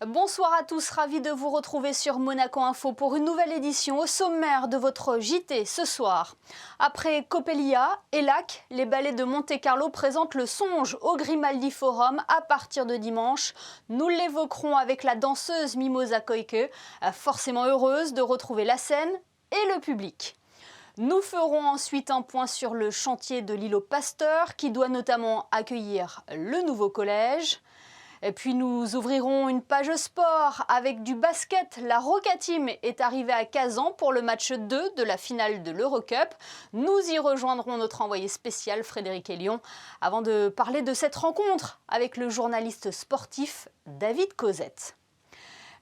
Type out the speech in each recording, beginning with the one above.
Bonsoir à tous, ravi de vous retrouver sur Monaco Info pour une nouvelle édition au sommaire de votre JT ce soir. Après Coppelia et Lac, les ballets de Monte-Carlo présentent le songe au Grimaldi Forum à partir de dimanche. Nous l'évoquerons avec la danseuse Mimosa Koike, forcément heureuse de retrouver la scène et le public. Nous ferons ensuite un point sur le chantier de l'îlot Pasteur qui doit notamment accueillir le nouveau collège. Et puis nous ouvrirons une page sport avec du basket. La Roca Team est arrivée à Kazan pour le match 2 de la finale de l'Eurocup. Nous y rejoindrons notre envoyé spécial Frédéric Elion avant de parler de cette rencontre avec le journaliste sportif David Cosette.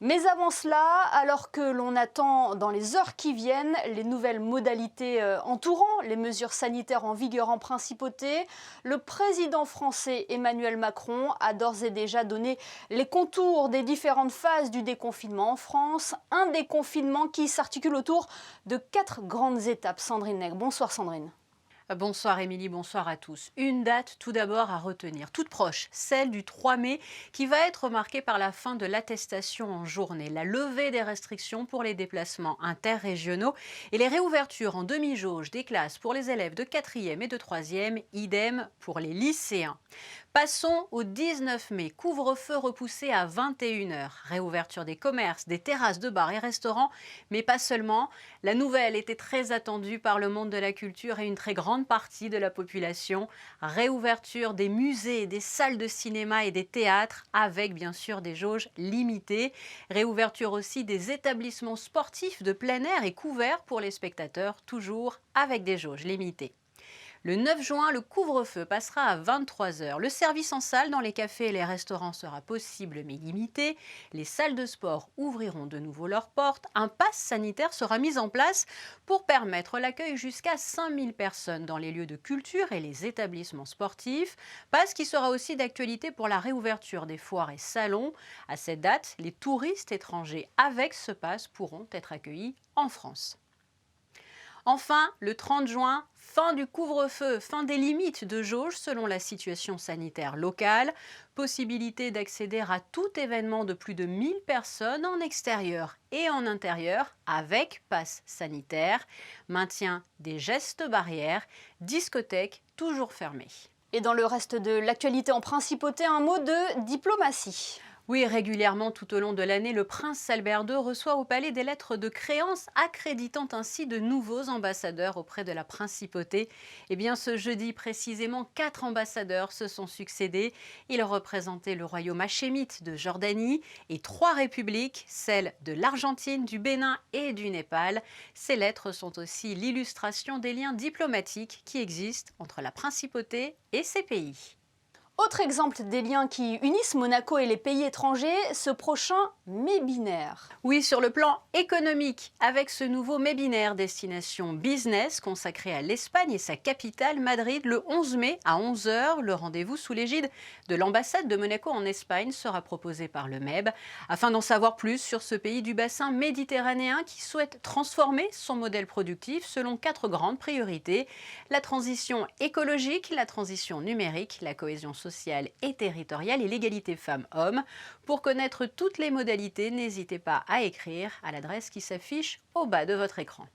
Mais avant cela, alors que l'on attend dans les heures qui viennent les nouvelles modalités entourant les mesures sanitaires en vigueur en principauté, le président français Emmanuel Macron a d'ores et déjà donné les contours des différentes phases du déconfinement en France. Un déconfinement qui s'articule autour de 4 grandes étapes. Sandrine Nègre. Bonsoir Sandrine. Bonsoir Émilie, bonsoir à tous. Une date tout d'abord à retenir, toute proche, celle du 3 mai, qui va être marquée par la fin de l'attestation en journée, la levée des restrictions pour les déplacements interrégionaux et les réouvertures en demi-jauge des classes pour les élèves de 4e et de 3e, idem pour les lycéens. Passons au 19 mai, couvre-feu repoussé à 21h, réouverture des commerces, des terrasses de bars et restaurants, mais pas seulement. La nouvelle était très attendue par le monde de la culture et une très grande partie de la population. Réouverture des musées, des salles de cinéma et des théâtres, avec bien sûr des jauges limitées. Réouverture aussi des établissements sportifs de plein air et couverts pour les spectateurs, toujours avec des jauges limitées. Le 9 juin, le couvre-feu passera à 23h. Le service en salle dans les cafés et les restaurants sera possible mais limité. Les salles de sport ouvriront de nouveau leurs portes. Un pass sanitaire sera mis en place pour permettre l'accueil jusqu'à 5000 personnes dans les lieux de culture et les établissements sportifs. Pass qui sera aussi d'actualité pour la réouverture des foires et salons. À cette date, les touristes étrangers avec ce pass pourront être accueillis en France. Enfin, le 30 juin, fin du couvre-feu, fin des limites de jauge selon la situation sanitaire locale, possibilité d'accéder à tout événement de plus de 1000 personnes en extérieur et en intérieur avec passe sanitaire, maintien des gestes barrières, discothèques toujours fermées. Et dans le reste de l'actualité en principauté, un mot de diplomatie. Oui, régulièrement tout au long de l'année, le prince Albert II reçoit au palais des lettres de créance, accréditant ainsi de nouveaux ambassadeurs auprès de la principauté. Eh bien, ce jeudi, précisément, 4 ambassadeurs se sont succédés. Ils représentaient le royaume hachémite de Jordanie et 3 républiques, celles de l'Argentine, du Bénin et du Népal. Ces lettres sont aussi l'illustration des liens diplomatiques qui existent entre la principauté et ces pays. Autre exemple des liens qui unissent Monaco et les pays étrangers, ce prochain mai binaire. Oui, sur le plan économique, avec ce nouveau mai binaire destination business consacré à l'Espagne et sa capitale, Madrid, le 11 mai à 11h, le rendez-vous sous l'égide de l'ambassade de Monaco en Espagne sera proposé par le MEB, afin d'en savoir plus sur ce pays du bassin méditerranéen qui souhaite transformer son modèle productif selon 4 grandes priorités: la transition écologique, la transition numérique, la cohésion sociale et territoriale et l'égalité femmes-hommes. Pour connaître toutes les modalités, n'hésitez pas à écrire à l'adresse qui s'affiche au bas de votre écran.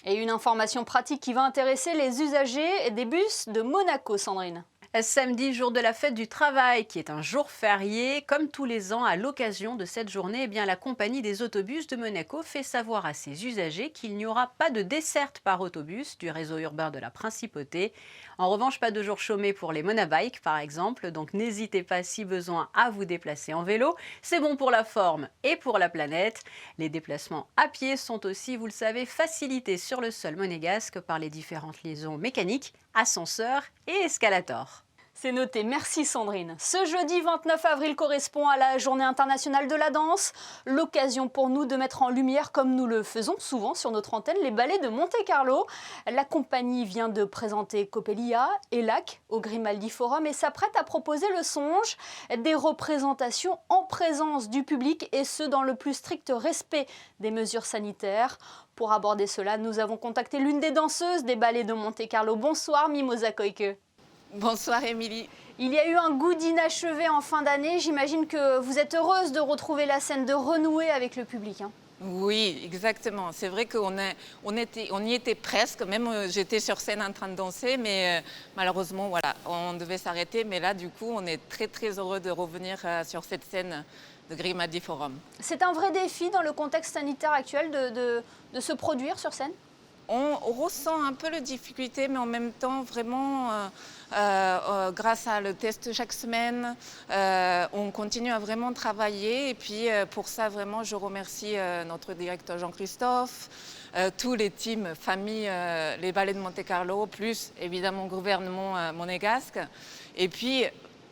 Et une information pratique qui va intéresser les usagers des bus de Monaco, Sandrine. Samedi, jour de la fête du travail, qui est un jour férié. Comme tous les ans, à l'occasion de cette journée, la compagnie des autobus de Monaco fait savoir à ses usagers qu'il n'y aura pas de desserte par autobus du réseau urbain de la Principauté. En revanche, pas de jour chômé pour les monabikes, par exemple, donc n'hésitez pas si besoin à vous déplacer en vélo. C'est bon pour la forme et pour la planète. Les déplacements à pied sont aussi, vous le savez, facilités sur le sol monégasque par les différentes liaisons mécaniques, ascenseurs et escalators. C'est noté, merci Sandrine. Ce jeudi 29 avril correspond à la Journée internationale de la danse, l'occasion pour nous de mettre en lumière, comme nous le faisons souvent sur notre antenne, les ballets de Monte-Carlo. La compagnie vient de présenter Coppelia et Lac au Grimaldi Forum et s'apprête à proposer le songe, des représentations en présence du public et ce dans le plus strict respect des mesures sanitaires. Pour aborder cela, nous avons contacté l'une des danseuses des ballets de Monte-Carlo. Bonsoir Mimosa Koike. Bonsoir Émilie. Il y a eu un goût d'inachevé en fin d'année. J'imagine que vous êtes heureuse de retrouver la scène, de renouer avec le public, hein. Oui, exactement. C'est vrai qu'on y était presque. Même j'étais sur scène en train de danser, mais malheureusement, voilà, on devait s'arrêter. Mais là, du coup, on est très, très heureux de revenir sur cette scène de Grimaldi Forum. C'est un vrai défi dans le contexte sanitaire actuel de se produire sur scène? On ressent un peu la difficulté, mais en même temps, vraiment, grâce à le test chaque semaine, on continue à vraiment travailler. Et puis, pour ça, vraiment, je remercie notre directeur Jean-Christophe, tous les teams, famille, les ballets de Monte-Carlo, plus évidemment le gouvernement monégasque. Et puis,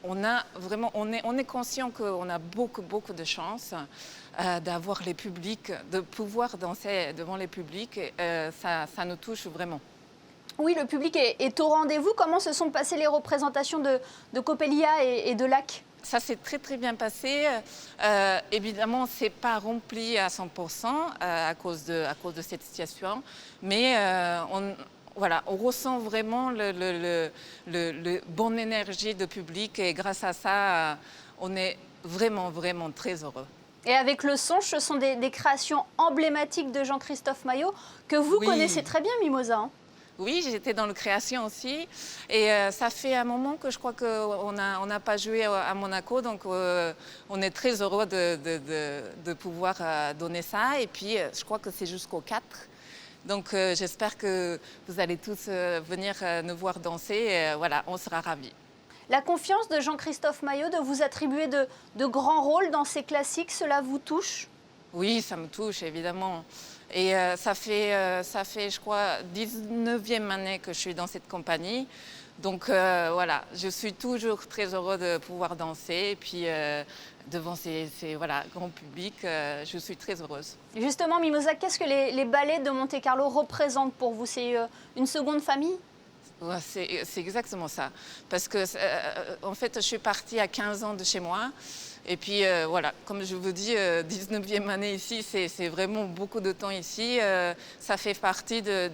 on est conscient qu'on a beaucoup de chance d'avoir les publics, de pouvoir danser devant les publics. Ça nous touche vraiment. Oui, le public est au rendez-vous. Comment se sont passées les représentations de Coppelia et de Lac? Ça s'est très très bien passé. Évidemment, ce n'est pas rempli à 100% à cause de cette situation, mais on ressent vraiment le bonne énergie du public et grâce à ça, on est vraiment très heureux. Et avec le songe, ce sont des créations emblématiques de Jean-Christophe Maillot que vous connaissez très bien, Mimosa, hein. Oui, j'étais dans la création aussi. Et ça fait un moment que je crois qu'on n'a pas joué à Monaco. Donc, on est très heureux de pouvoir donner ça. Et puis, je crois que c'est jusqu'au 4. Donc, j'espère que vous allez tous venir nous voir danser. Et, voilà, on sera ravis. La confiance de Jean-Christophe Maillot de vous attribuer de grands rôles dans ces classiques, cela vous touche? Oui, ça me touche, évidemment. Et ça fait, je crois, 19e année que je suis dans cette compagnie. Donc voilà, je suis toujours très heureuse de pouvoir danser. Et puis devant ces grands publics, je suis très heureuse. Justement, Mimosa, qu'est-ce que les ballets de Monte-Carlo représentent pour vous? C'est une seconde famille? Ouais, c'est exactement ça. Parce que, en fait, je suis partie à 15 ans de chez moi. Et puis, voilà, comme je vous dis, 19e année ici, c'est vraiment beaucoup de temps ici. Ça fait partie de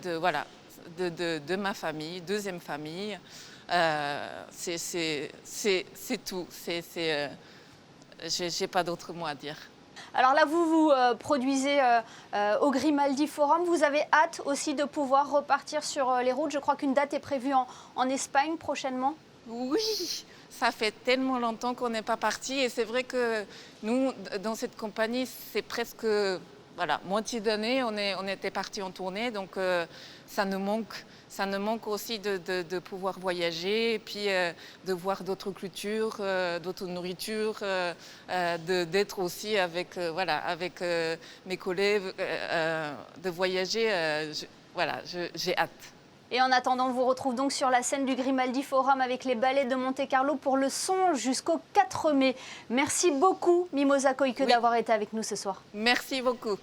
ma famille, deuxième famille. C'est tout. J'ai pas d'autres mots à dire. Alors là, vous produisez au Grimaldi Forum. Vous avez hâte aussi de pouvoir repartir sur les routes. Je crois qu'une date est prévue en Espagne prochainement. Oui, ça fait tellement longtemps qu'on n'est pas parti. Et c'est vrai que nous, dans cette compagnie, c'est presque moitié d'année. On était partis en tournée. Donc ça nous manque. Ça nous manque aussi de pouvoir voyager et puis de voir d'autres cultures, d'autres nourritures, d'être aussi avec mes collègues, de voyager. J'ai hâte. Et en attendant, on vous retrouve donc sur la scène du Grimaldi Forum avec les ballets de Monte-Carlo pour le songe jusqu'au 4 mai. Merci beaucoup, Mimosa Koike, d'avoir été avec nous ce soir. Merci beaucoup.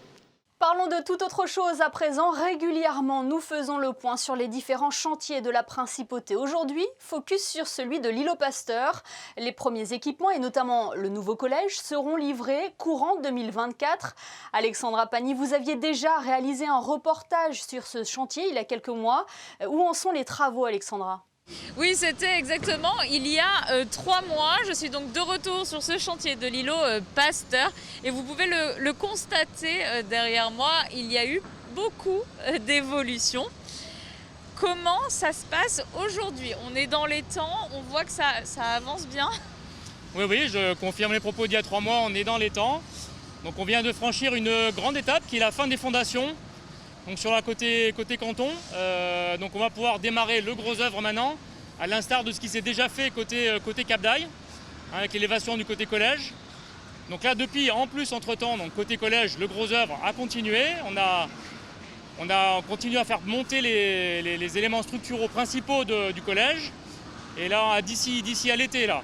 Parlons de toute autre chose à présent. Régulièrement, nous faisons le point sur les différents chantiers de la principauté. Aujourd'hui, focus sur celui de l'îlot Pasteur. Les premiers équipements, et notamment le nouveau collège, seront livrés courant 2024. Alexandra Pani, vous aviez déjà réalisé un reportage sur ce chantier il y a quelques mois. Où en sont les travaux, Alexandra ? Oui, c'était exactement il y a 3 mois. Je suis donc de retour sur ce chantier de l'îlot Pasteur. Et vous pouvez le constater derrière moi, il y a eu beaucoup d'évolutions. Comment ça se passe aujourd'hui? On est dans les temps, on voit que ça avance bien. Oui, je confirme les propos d'il y a 3 mois, on est dans les temps. Donc on vient de franchir une grande étape qui est la fin des fondations. Donc sur la côté canton, donc on va pouvoir démarrer le gros œuvre maintenant, à l'instar de ce qui s'est déjà fait côté Cap d'Aille, avec l'élévation du côté collège. Donc là depuis, en plus entre-temps, donc côté collège, le gros œuvre a continué. On a continué à faire monter les éléments structuraux principaux du collège. Et là, d'ici à l'été, là,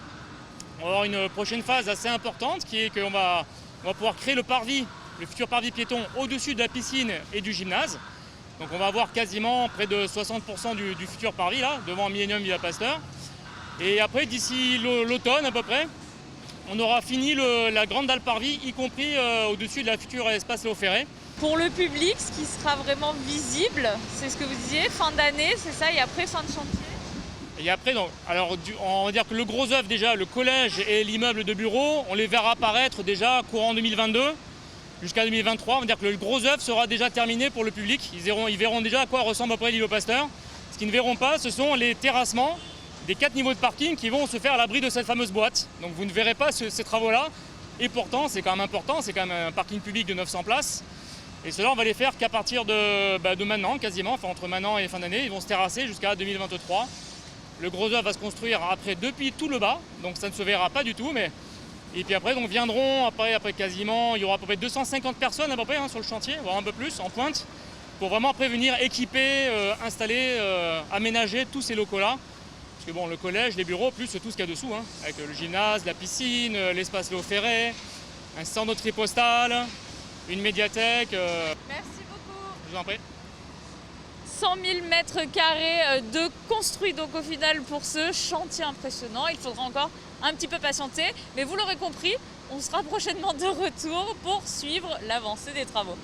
on va avoir une prochaine phase assez importante, qui est qu'on va pouvoir créer le futur parvis piéton au-dessus de la piscine et du gymnase. Donc on va avoir quasiment près de 60% du futur parvis là, devant Millennium Villa Pasteur. Et après, d'ici l'automne à peu près, on aura fini la grande dalle parvis, y compris au-dessus de la future espace Léo Ferré. Pour le public, ce qui sera vraiment visible, c'est ce que vous disiez, fin d'année, c'est ça, et après fin de chantier? Et après, donc, alors, on va dire que le gros œuvre déjà, le collège et l'immeuble de bureaux, on les verra apparaître déjà courant 2022 jusqu'à 2023. On va dire que le gros œuvre sera déjà terminé pour le public. Ils verront déjà à quoi ressemble après l'îlot Pasteur. Ce qu'ils ne verront pas, ce sont les terrassements des 4 niveaux de parking qui vont se faire à l'abri de cette fameuse boîte. Donc vous ne verrez pas ces travaux-là. Et pourtant, c'est quand même important, c'est quand même un parking public de 900 places. Et cela, on va les faire qu'à partir de maintenant, quasiment, enfin entre maintenant et fin d'année. Ils vont se terrasser jusqu'à 2023. Le gros œuvre va se construire après depuis tout le bas, donc ça ne se verra pas du tout. Et puis après, donc viendront, après quasiment, il y aura à peu près 250 personnes à peu près sur le chantier, voire un peu plus, en pointe, pour vraiment après venir équiper, installer, aménager tous ces locaux-là. Parce que bon, le collège, les bureaux, plus tout ce qu'il y a dessous, avec le gymnase, la piscine, l'espace Léo Ferré, un centre de tri postal, une médiathèque. Merci beaucoup. Je vous en prie. 100 000 mètres carrés de construits donc au final pour ce chantier impressionnant. Il faudra encore un petit peu patienter, mais vous l'aurez compris, on sera prochainement de retour pour suivre l'avancée des travaux.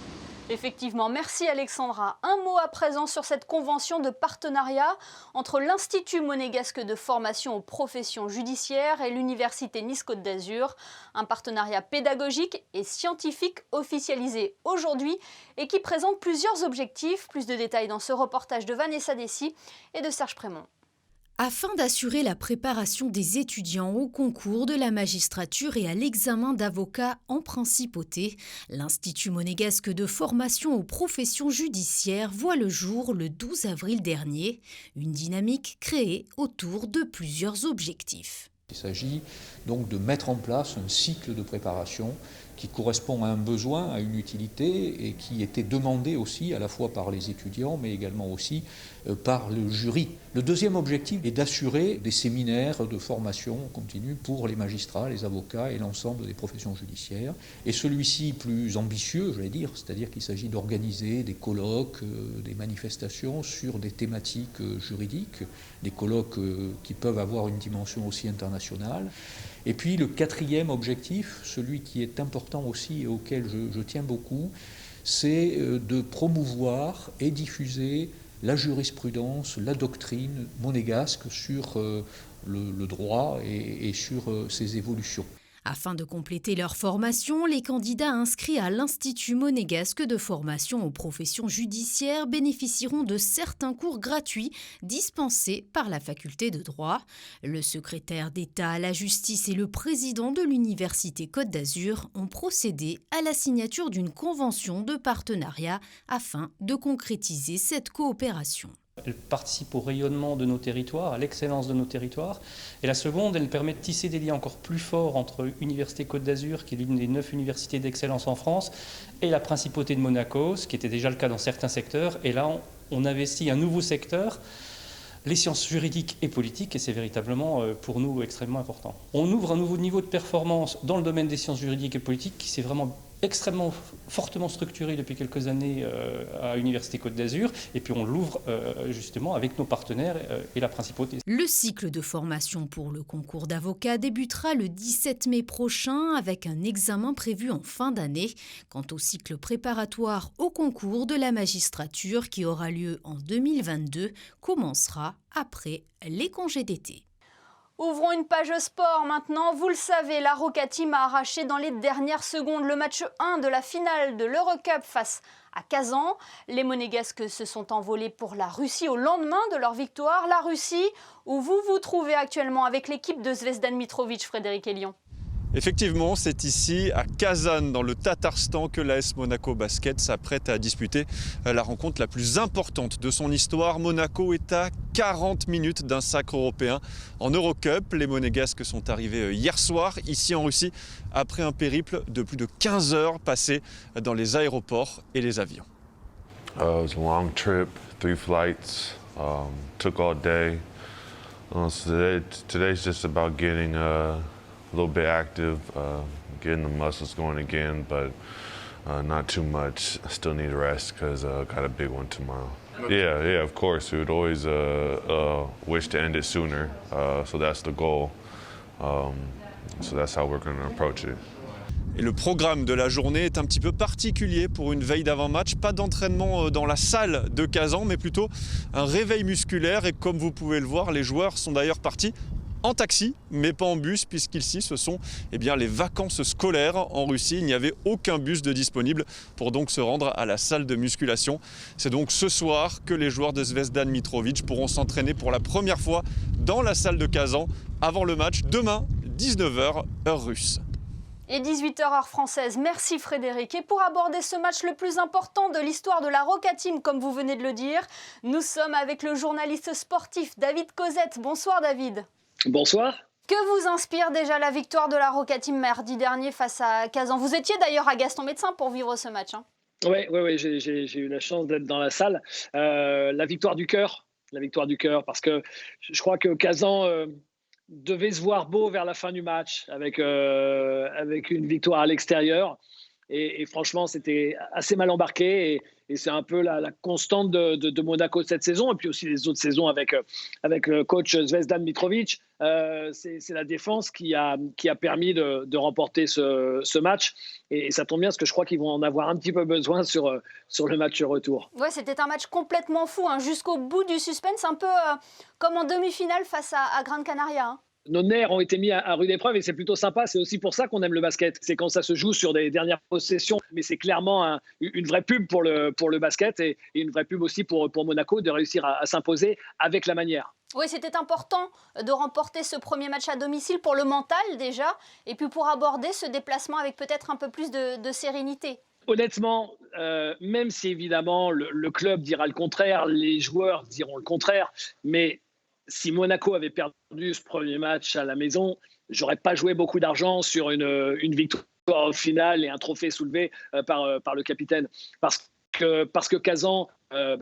Effectivement, merci Alexandra. Un mot à présent sur cette convention de partenariat entre l'Institut monégasque de formation aux professions judiciaires et l'Université Nice-Côte d'Azur. Un partenariat pédagogique et scientifique officialisé aujourd'hui et qui présente plusieurs objectifs. Plus de détails dans ce reportage de Vanessa Dessy et de Serge Prémont. Afin d'assurer la préparation des étudiants au concours de la magistrature et à l'examen d'avocat en principauté, l'Institut monégasque de formation aux professions judiciaires voit le jour le 12 avril dernier, une dynamique créée autour de plusieurs objectifs. Il s'agit donc de mettre en place un cycle de préparation qui correspond à un besoin, à une utilité et qui était demandé aussi à la fois par les étudiants mais également aussi par le jury. Le deuxième objectif est d'assurer des séminaires de formation continue pour les magistrats, les avocats et l'ensemble des professions judiciaires. Et celui-ci plus ambitieux, je vais dire, c'est-à-dire qu'il s'agit d'organiser des colloques, des manifestations sur des thématiques juridiques, des colloques qui peuvent avoir une dimension aussi internationale. Et puis le quatrième objectif, celui qui est important aussi et auquel je tiens beaucoup, c'est de promouvoir et diffuser la jurisprudence, la doctrine monégasque sur le droit et sur ses évolutions. Afin de compléter leur formation, les candidats inscrits à l'Institut monégasque de formation aux professions judiciaires bénéficieront de certains cours gratuits dispensés par la faculté de droit. Le secrétaire d'État à la justice et le président de l'Université Côte d'Azur ont procédé à la signature d'une convention de partenariat afin de concrétiser cette coopération. Elle participe au rayonnement de nos territoires, à l'excellence de nos territoires. Et la seconde, elle permet de tisser des liens encore plus forts entre Université Côte d'Azur, qui est l'une des 9 universités d'excellence en France, et la Principauté de Monaco, ce qui était déjà le cas dans certains secteurs. Et là, on investit un nouveau secteur, les sciences juridiques et politiques, et c'est véritablement pour nous extrêmement important. On ouvre un nouveau niveau de performance dans le domaine des sciences juridiques et politiques qui s'est vraiment extrêmement fortement structuré depuis quelques années à l'Université Côte d'Azur, et puis on l'ouvre justement avec nos partenaires et la Principauté. Le cycle de formation pour le concours d'avocat débutera le 17 mai prochain avec un examen prévu en fin d'année. Quant au cycle préparatoire au concours de la magistrature qui aura lieu en 2022, commencera après les congés d'été. Ouvrons une page sport maintenant. Vous le savez, la Roca Team a arraché dans les dernières secondes le match 1 de la finale de l'Eurocup face à Kazan. Les Monégasques se sont envolés pour la Russie au lendemain de leur victoire. La Russie, où vous vous trouvez actuellement avec l'équipe de Zvezdan Mitrovic, Frédéric Elion. Effectivement, c'est ici à Kazan, dans le Tatarstan, que l'AS Monaco Basket s'apprête à disputer la rencontre la plus importante de son histoire. Monaco est à 40 minutes d'un sacre européen en Eurocup. Les Monégasques sont arrivés hier soir ici en Russie après un périple de plus de 15 heures passées dans les aéroports et les avions. It was a long trip, 3 flights, took all day. So today's just about getting a little bit active, getting the muscles going again, but not too much. I still need to rest because I got a big one tomorrow. Yeah, of course. We would always wish to end it sooner, so that's the goal. So that's how we're going to approach it. Et le programme de la journée est un petit peu particulier pour une veille d'avant-match. Pas d'entraînement dans la salle de Kazan, mais plutôt un réveil musculaire. Et comme vous pouvez le voir, les joueurs sont d'ailleurs partis en taxi, mais pas en bus, puisqu'ici, ce sont les vacances scolaires en Russie. Il n'y avait aucun bus de disponible pour donc se rendre à la salle de musculation. C'est donc ce soir que les joueurs de Zvezdan Mitrovic pourront s'entraîner pour la première fois dans la salle de Kazan avant le match demain, 19h, heure russe. Et 18h heure française. Merci Frédéric. Et pour aborder ce match le plus important de l'histoire de la Roca Team, comme vous venez de le dire, nous sommes avec le journaliste sportif David Cosette. Bonsoir David. Bonsoir. Que vous inspire déjà la victoire de la Roca Team mardi dernier face à Kazan? Vous étiez d'ailleurs à Gaston Médecin pour vivre ce match. Oui, j'ai eu la chance d'être dans la salle. La victoire du cœur, parce que je crois que Kazan devait se voir beau vers la fin du match avec une victoire à l'extérieur. Et franchement, c'était assez mal embarqué. Et c'est un peu la constante de Monaco cette saison. Et puis aussi les autres saisons avec le coach Zvezdan Mitrovic. C'est la défense qui a permis de remporter ce match. Et ça tombe bien parce que je crois qu'ils vont en avoir un petit peu besoin sur le match retour. Ouais, c'était un match complètement fou, jusqu'au bout du suspense, un peu comme en demi-finale face à Gran Canaria. Nos nerfs ont été mis à rude épreuve et c'est plutôt sympa. C'est aussi pour ça qu'on aime le basket. C'est quand ça se joue sur des dernières possessions. Mais c'est clairement une vraie pub pour le basket et une vraie pub aussi pour Monaco de réussir à s'imposer avec la manière. Oui, c'était important de remporter ce premier match à domicile pour le mental déjà et puis pour aborder ce déplacement avec peut-être un peu plus de sérénité. Honnêtement, même si évidemment le club dira le contraire, les joueurs diront le contraire, mais si Monaco avait perdu ce premier match à la maison, j'aurais pas joué beaucoup d'argent sur une victoire finale et un trophée soulevé par le capitaine. Parce que Kazan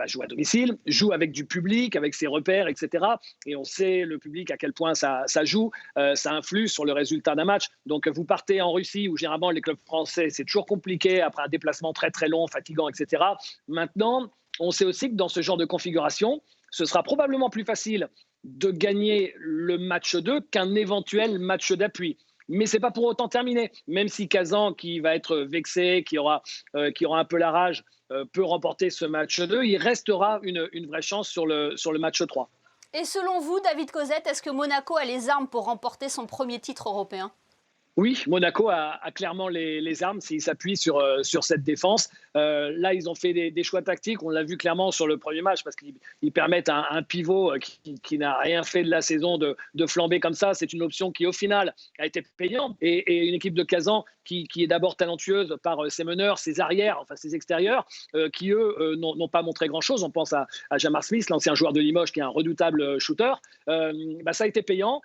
joue à domicile, joue avec du public, avec ses repères, etc. Et on sait, le public, à quel point ça joue, ça influe sur le résultat d'un match. Donc vous partez en Russie, où généralement les clubs français, c'est toujours compliqué, après un déplacement très très long, fatigant, etc. Maintenant, on sait aussi que dans ce genre de configuration, ce sera probablement plus facile de gagner le match 2 qu'un éventuel match d'appui. Mais ce n'est pas pour autant terminé. Même si Kazan, qui va être vexé, qui aura un peu la rage, peut remporter ce match 2, il restera une vraie chance sur le match 3. Et selon vous, David Cosette, est-ce que Monaco a les armes pour remporter son premier titre européen ? Oui, Monaco a clairement les armes s'il s'appuie sur cette défense. Là, ils ont fait des choix tactiques. On l'a vu clairement sur le premier match parce qu'ils permettent à un pivot qui n'a rien fait de la saison de flamber comme ça. C'est une option qui, au final, a été payante. Et une équipe de Kazan qui est d'abord talentueuse par ses meneurs, ses arrières, enfin ses extérieurs, qui, eux, n'ont pas montré grand-chose. On pense à Jamar Smith, l'ancien joueur de Limoges, qui est un redoutable shooter. Ça a été payant.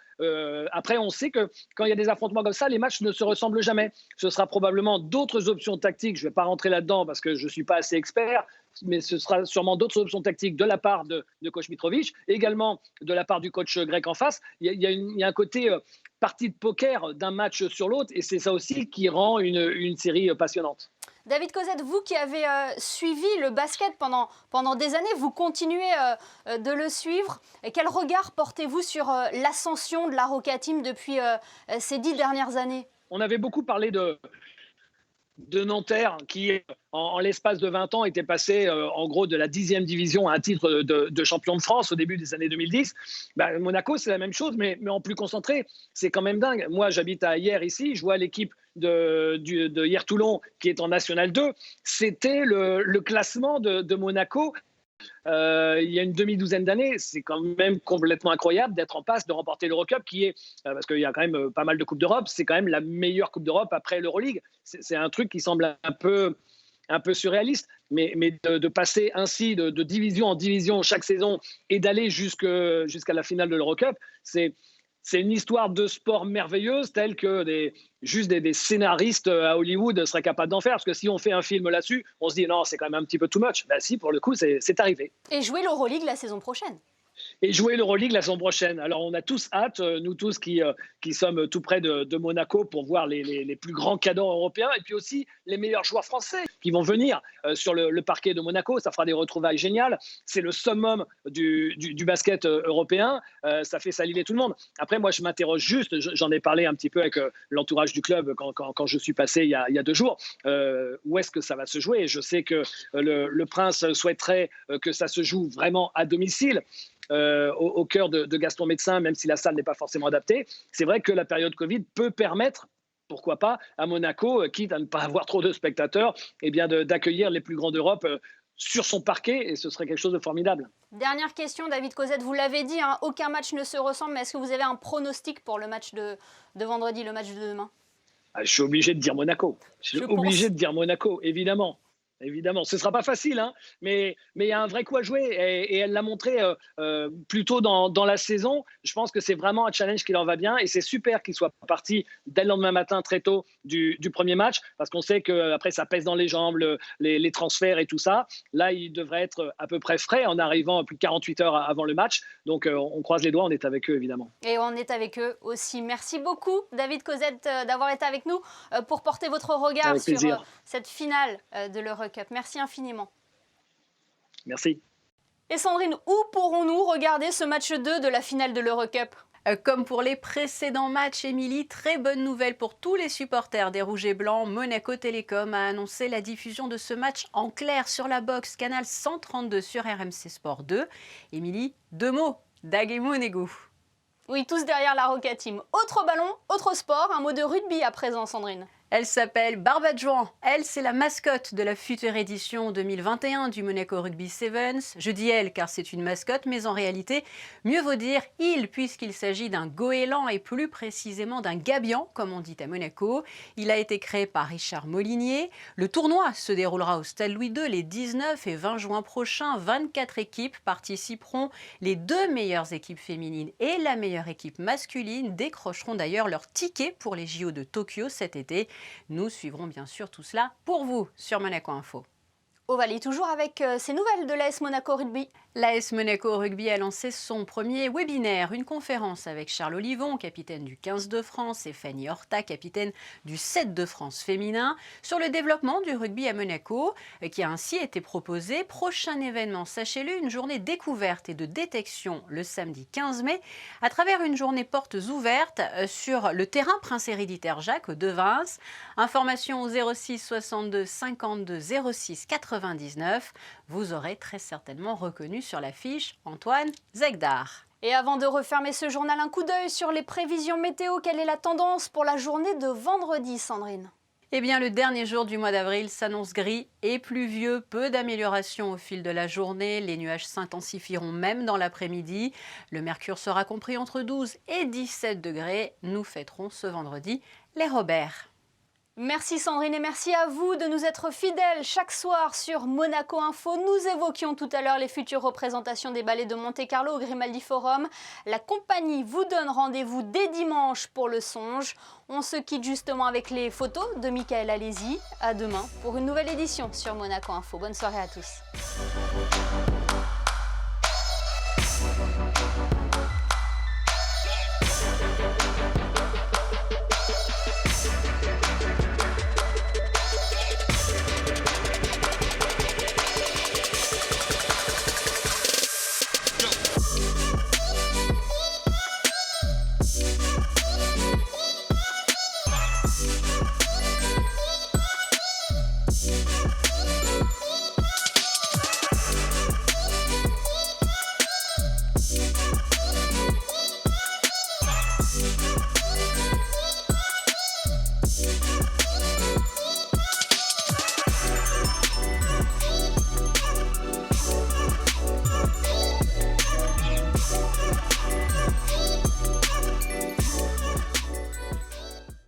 Après, on sait que quand il y a des affrontements comme ça, les matchs ne se ressemblent jamais. Ce sera probablement d'autres options tactiques. Je ne vais pas rentrer là-dedans parce que je ne suis pas assez expert, mais ce sera sûrement d'autres options tactiques de la part de coach Mitrovic, et également de la part du coach grec en face. Il y a un côté partie de poker d'un match sur l'autre, et c'est ça aussi qui rend une série passionnante. David Cosette, vous qui avez suivi le basket pendant des années, vous continuez de le suivre. Et quel regard portez-vous sur l'ascension de la Roca Team depuis ces 10 dernières années ? On avait beaucoup parlé de Nanterre qui, en l'espace de 20 ans, était passé en gros de la 10e division à un titre de champion de France au début des années 2010. Monaco, c'est la même chose, mais en plus concentré. C'est quand même dingue. Moi, j'habite à Hyères ici, je vois l'équipe de Hyères-Toulon qui est en National 2. C'était le classement de Monaco. Il y a une demi-douzaine d'années, c'est quand même complètement incroyable d'être en passe de remporter l'Eurocup, qui est, parce qu'il y a quand même pas mal de Coupes d'Europe, c'est quand même la meilleure Coupe d'Europe après l'Euroleague. C'est un truc qui semble un peu surréaliste, mais de passer ainsi de division en division chaque saison et d'aller jusqu'à la finale de l'Eurocup, c'est une histoire de sport merveilleuse telle que juste des scénaristes à Hollywood seraient capables d'en faire. Parce que si on fait un film là-dessus, on se dit non, c'est quand même un petit peu too much. Si, pour le coup, c'est arrivé. Et jouer l'Euroleague la saison prochaine. et jouer l'Euroleague la saison prochaine. Alors on a tous hâte, nous tous qui sommes tout près de Monaco pour voir les plus grands cadors européens et puis aussi les meilleurs joueurs français qui vont venir sur le parquet de Monaco. Ça fera des retrouvailles géniales. C'est le summum du basket européen. Ça fait saliver tout le monde. Après, moi, je m'interroge juste, j'en ai parlé un petit peu avec l'entourage du club quand je suis passé il y a 2 jours, où est-ce que ça va se jouer? Je sais que le Prince souhaiterait que ça se joue vraiment à domicile. Au cœur de Gaston Médecin, même si la salle n'est pas forcément adaptée. C'est vrai que la période Covid peut permettre, pourquoi pas, à Monaco, quitte à ne pas avoir trop de spectateurs, eh bien d'accueillir les plus grands d'Europe sur son parquet, et ce serait quelque chose de formidable. Dernière question, David Cosette, vous l'avez dit, hein, aucun match ne se ressemble, mais est-ce que vous avez un pronostic pour le match de vendredi, le match de demain? Je suis obligé de dire Monaco. Je suis obligé de dire Monaco, évidemment. Évidemment, ce ne sera pas facile, hein, mais il y a un vrai coup à jouer et elle l'a montré plus tôt dans la saison. Je pense que c'est vraiment un challenge qui leur va bien et c'est super qu'ils soient partis dès le lendemain matin très tôt du premier match parce qu'on sait qu'après ça pèse dans les jambes, les transferts et tout ça. Là, ils devraient être à peu près frais en arrivant plus de 48 heures avant le match. Donc, on croise les doigts, on est avec eux évidemment. Et on est avec eux aussi. Merci beaucoup, David Cosette, d'avoir été avec nous pour porter votre regard sur cette finale de l'Eurocup. Merci infiniment. Merci. Et Sandrine, où pourrons-nous regarder ce match 2 de la finale de l'Eurocup ? Comme pour les précédents matchs, Émilie, très bonne nouvelle pour tous les supporters des Rouges et Blancs. Monaco Télécom a annoncé la diffusion de ce match en clair sur la box canal 132 sur RMC Sport 2. Émilie, 2 mots, Dag et Monégo. Oui, tous derrière la Roca Team. Autre ballon, autre sport, un mot de rugby à présent, Sandrine. Elle s'appelle Barbadjouan. Elle, c'est la mascotte de la future édition 2021 du Monaco Rugby Sevens. Je dis elle car c'est une mascotte, mais en réalité, mieux vaut dire il, puisqu'il s'agit d'un goéland et plus précisément d'un gabian, comme on dit à Monaco. Il a été créé par Richard Molinier. Le tournoi se déroulera au Stade Louis II les 19 et 20 juin prochains. 24 équipes participeront. Les 2 meilleures équipes féminines et la meilleure équipe masculine décrocheront d'ailleurs leur ticket pour les JO de Tokyo cet été. Nous suivrons bien sûr tout cela pour vous sur Monaco Info. Ovalie, toujours avec ces nouvelles de l'AS Monaco Rugby. L'AS Monaco Rugby a lancé son premier webinaire, une conférence avec Charles Olivon, capitaine du 15 de France, et Fanny Horta, capitaine du 7 de France féminin, sur le développement du rugby à Monaco, qui a ainsi été proposé. Prochain événement, sachez-le, une journée découverte et de détection le samedi 15 mai, à travers une journée portes ouvertes sur le terrain Prince Héréditaire Jacques de Vins. Information au 06 62 52 06 99. Vous aurez très certainement reconnu sur l'affiche Antoine Zegdar. Et avant de refermer ce journal, un coup d'œil sur les prévisions météo. Quelle est la tendance pour la journée de vendredi, Sandrine ? Eh bien, le dernier jour du mois d'avril s'annonce gris et pluvieux. Peu d'amélioration au fil de la journée. Les nuages s'intensifieront même dans l'après-midi. Le mercure sera compris entre 12 et 17 degrés. Nous fêterons ce vendredi les Robert. Merci Sandrine et merci à vous de nous être fidèles chaque soir sur Monaco Info. Nous évoquions tout à l'heure les futures représentations des ballets de Monte-Carlo au Grimaldi Forum. La compagnie vous donne rendez-vous dès dimanche pour le songe. On se quitte justement avec les photos de Michael Alési. À demain pour une nouvelle édition sur Monaco Info. Bonne soirée à tous.